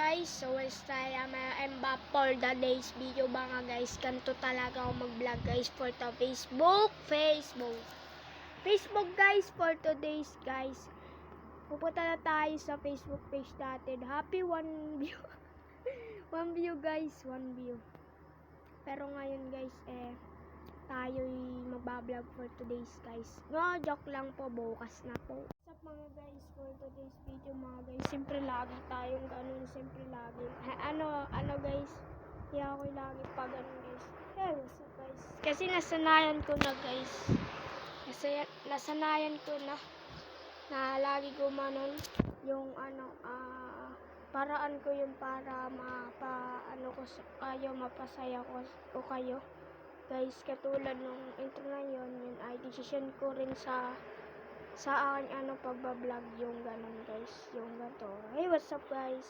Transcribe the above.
guys, so I'm back for the day's video mga guys. Ganito talaga ako mag-vlog guys for the Facebook guys for today's guys. Pupunta na tayo sa Facebook page natin. Happy 1 view. 1 view guys, 1 view. Pero ngayon guys tayo'y magbablog for today's guys. No, joke lang po, bukas na po. What's up mga guys, for today's video mga guys, siyempre lagi tayong ganun, siyempre lagi. Ano guys, hindi ako lagi pa ganun guys. Hey, what's up guys? Kasi nasanayan ko na guys. Nasanayan ko na lagi gumanon yung paraan ko yun para mapasaya ko kayo. Guys, katulad nung intro na yun ay decision ko rin sa aking pagbablog yung ganun guys, yung ganito. Hey, what's up guys?